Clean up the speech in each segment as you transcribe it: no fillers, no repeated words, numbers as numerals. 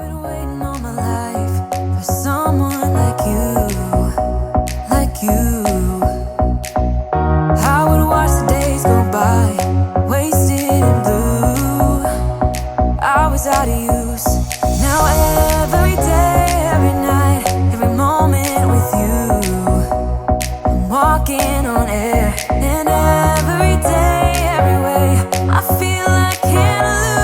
been waiting all my life for someone like you, like you. I would watch the days go by, wasted and blue. I was out of use. Now every day, every night, every moment with you, I'm walking on air. And every day, every way, I feel I can't lose.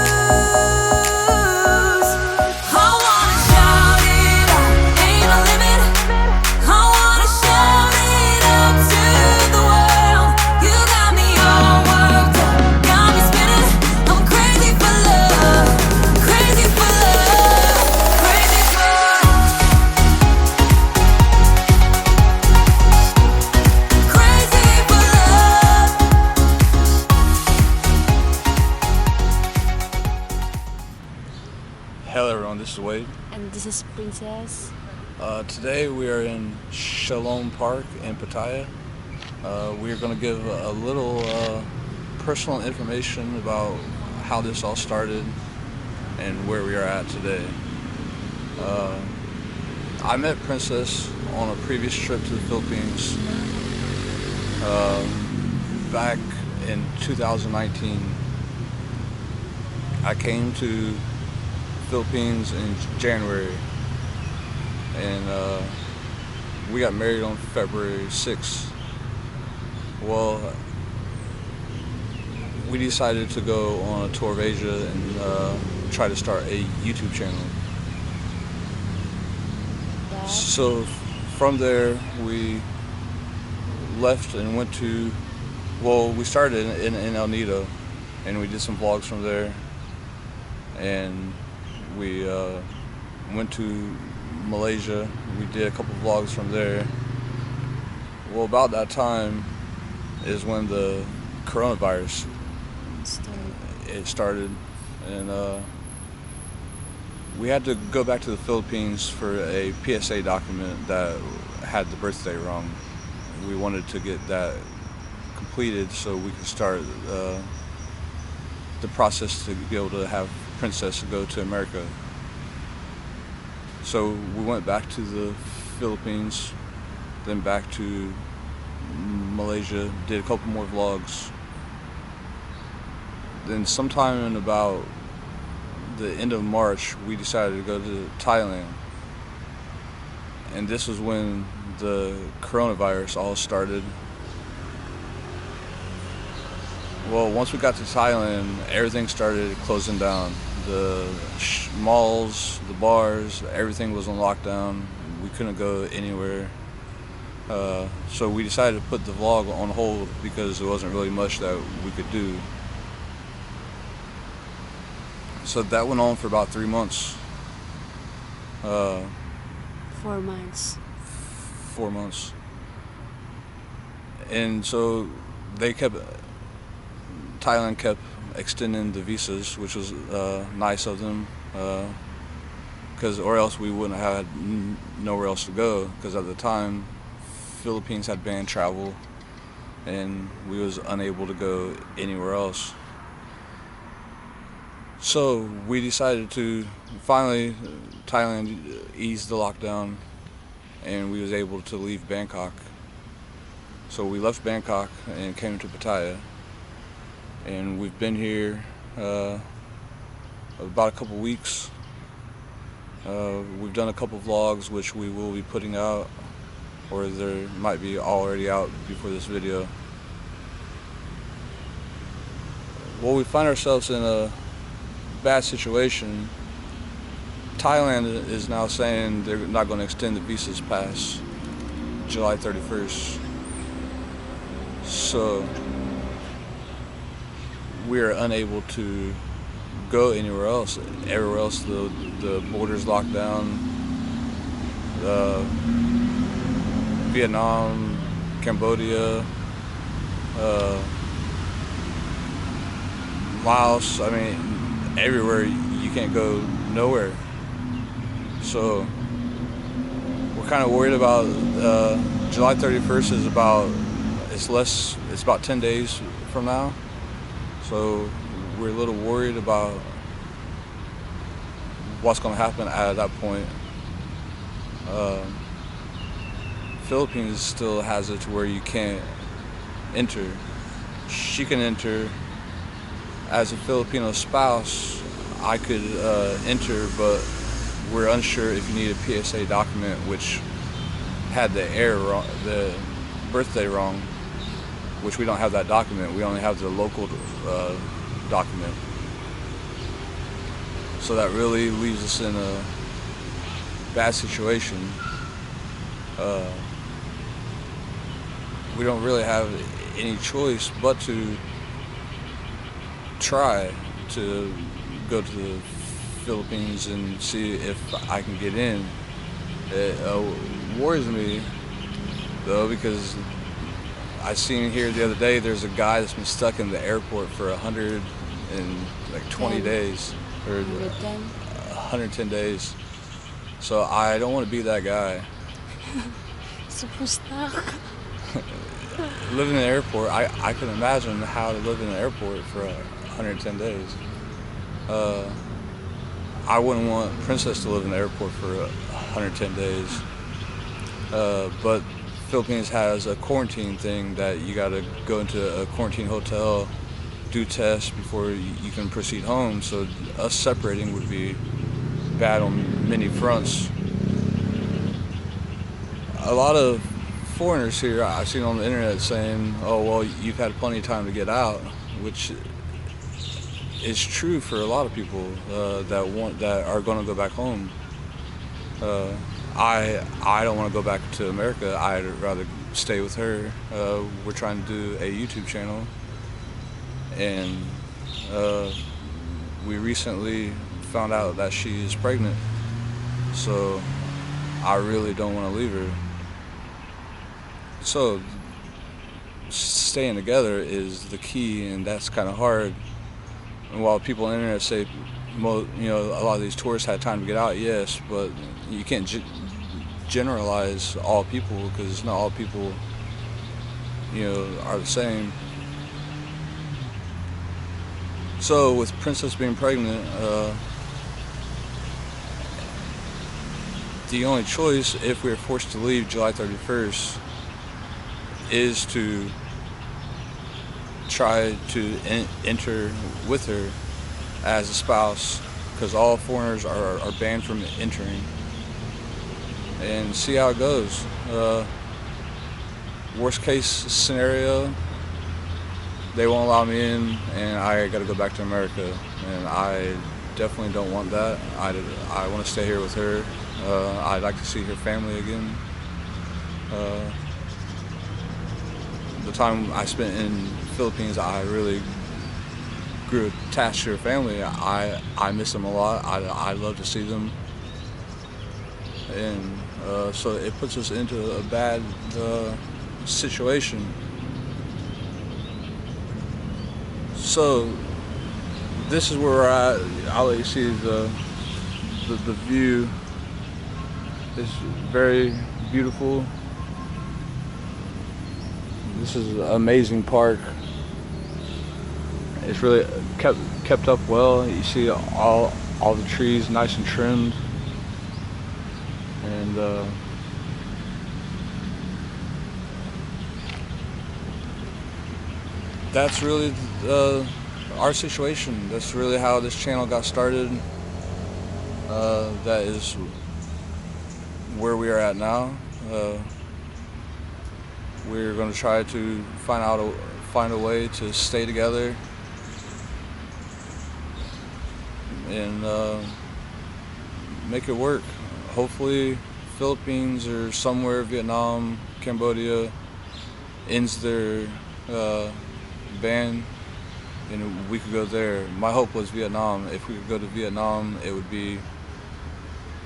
I wanna shout it out, ain't no limit. I wanna shout it up to the world. You got me all worked up, got me spinning. I'm crazy for love, crazy for love, crazy for love. Hello everyone, this is Wade. And this is Princess. Today we are in Chaloem Park in Pattaya. We are going to give a little personal information about how this all started and where we are at today. I met Princess on a previous trip to the Philippines back in 2019. I came to Philippines in January, and we got married on February 6th. Well, we decided to go on a tour of Asia and try to start a YouTube channel. So from there we left and went to, well, we started in El Nido, and we did some vlogs from there, and we went to Malaysia. We did a couple vlogs from there. Well, about that time is when the coronavirus started, and we had to go back to the Philippines for a PSA document that had the birthday wrong. We wanted to get that completed so we could start the process to be able to have Princess to go to America. So we went back to the Philippines, then back to Malaysia, did a couple more vlogs. Then sometime in about the end of March, we decided to go to Thailand. And this was when the coronavirus all started. Well, once we got to Thailand, everything started closing down. The malls, the bars, everything was on lockdown. We couldn't go anywhere. So we decided to put the vlog on hold because there wasn't really much that we could do. So that went on for about 3 months. 4 months. 4 months. And so Thailand kept extending the visas, which was nice of them, because or else we wouldn't have had nowhere else to go, because at the time Philippines had banned travel and we was unable to go anywhere else. So we decided to finally, Thailand eased the lockdown and we was able to leave Bangkok. So we left Bangkok and came to Pattaya. And we've been here about a couple weeks. We've done a couple vlogs which we will be putting out, or there might be already out before this video. Well, we find ourselves in a bad situation. Thailand is now saying they're not going to extend the visas past July 31st. So we are unable to go anywhere else. Everywhere else, the borders locked down. Vietnam, Cambodia, Laos. I mean, everywhere you can't go nowhere. So we're kind of worried about July 31st is about it's about 10 days from now. So we're a little worried about what's going to happen at that point. Philippines still has it to where you can't enter. She can enter as a Filipino spouse. I could enter, but we're unsure if you need a PSA document, which had the birthday wrong, which we don't have that document. We only have the local document. So that really leaves us in a bad situation. We don't really have any choice but to try to go to the Philippines and see if I can get in. It worries me though, because I seen here the other day there's a guy that's been stuck in the airport for 120 days or 110 days. So I don't want to be that guy. Super stuck. Living in an airport, I can imagine how to live in an airport for 110 days. I wouldn't want Princess to live in the airport for 110 days. But Philippines has a quarantine thing that you got to go into a quarantine hotel, do tests before you can proceed home. So us separating would be bad on many fronts. A lot of foreigners here I've seen on the internet saying, oh, well, you've had plenty of time to get out, which is true for a lot of people that are going to go back home. I don't want to go back to America. I'd rather stay with her. We're trying to do a YouTube channel, and we recently found out that she is pregnant, so I really don't want to leave her. So staying together is the key, and that's kind of hard. And while people on the internet say, a lot of these tourists had time to get out, yes, but you can't generalize all people, because not all people, are the same. So with Princess being pregnant, the only choice, if we're forced to leave July 31st, is to try to enter with her as a spouse, because all foreigners are banned from entering, and see how it goes. Worst case scenario, they won't allow me in and I got to go back to America, and I definitely don't want that. I want to stay here with her. I'd like to see her family again. The time I spent in Philippines, I really grew attached to her family. I miss them a lot. I love to see them, and so it puts us into a bad situation. So this is where we're at. I'll let you see the view. It's very beautiful. This is an amazing park. It's really kept up well. You see all the trees nice and trimmed, and that's really our situation. That's really how this channel got started. That is where we are at now. We're going to try to find a way to stay together and make it work. Hopefully Philippines or somewhere, Vietnam, Cambodia, ends their ban and we could go there. My hope was Vietnam. If we could go to Vietnam, it would be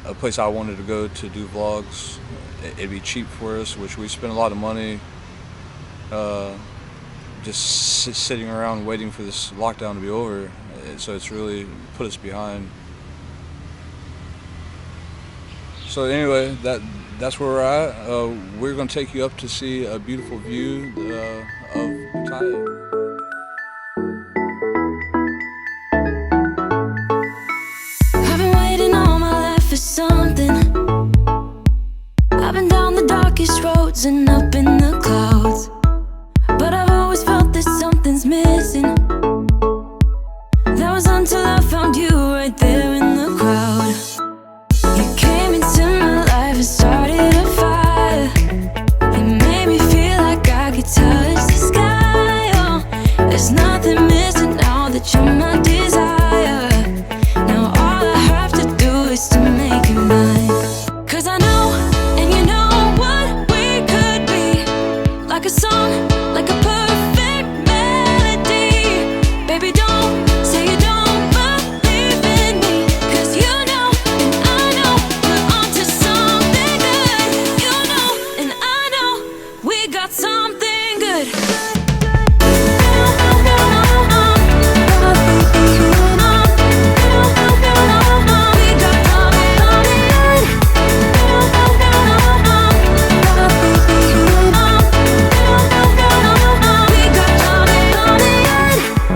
a place I wanted to go to do vlogs. It'd be cheap for us, which we spend a lot of money just sitting around waiting for this lockdown to be over. So it's really put us behind. So anyway, that's where we're at. We're going to take you up to see a beautiful view of Pattaya. I've been waiting on is to make you mine. 'Cause I know, and you know what we could be. Like a song, like a perfect melody. Baby, don't say you don't believe in me. 'Cause you know, and I know, we're onto something good. You know, and I know, we got something good.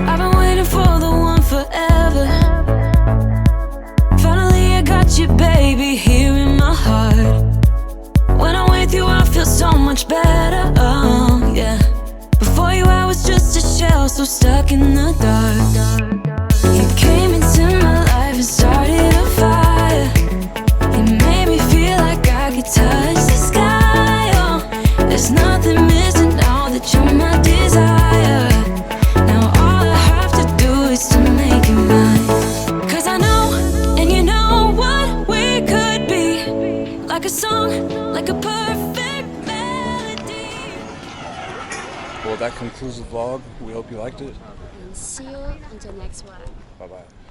I've been waiting for the one forever. Finally I got you, baby, here in my heart. When I'm with you I feel so much better, oh yeah. Before you I was just a shell, so stuck in the dark. You came into my life and started a fire. You made me feel like I could touch the sky, oh. There's nothing missing now that you're my desire. Now all I have to do is to make you mine. 'Cause I know, and you know what we could be. Like a song, like a perfect melody. Well, that concludes the vlog. We hope you liked it. And see you on the next one. Bye-bye.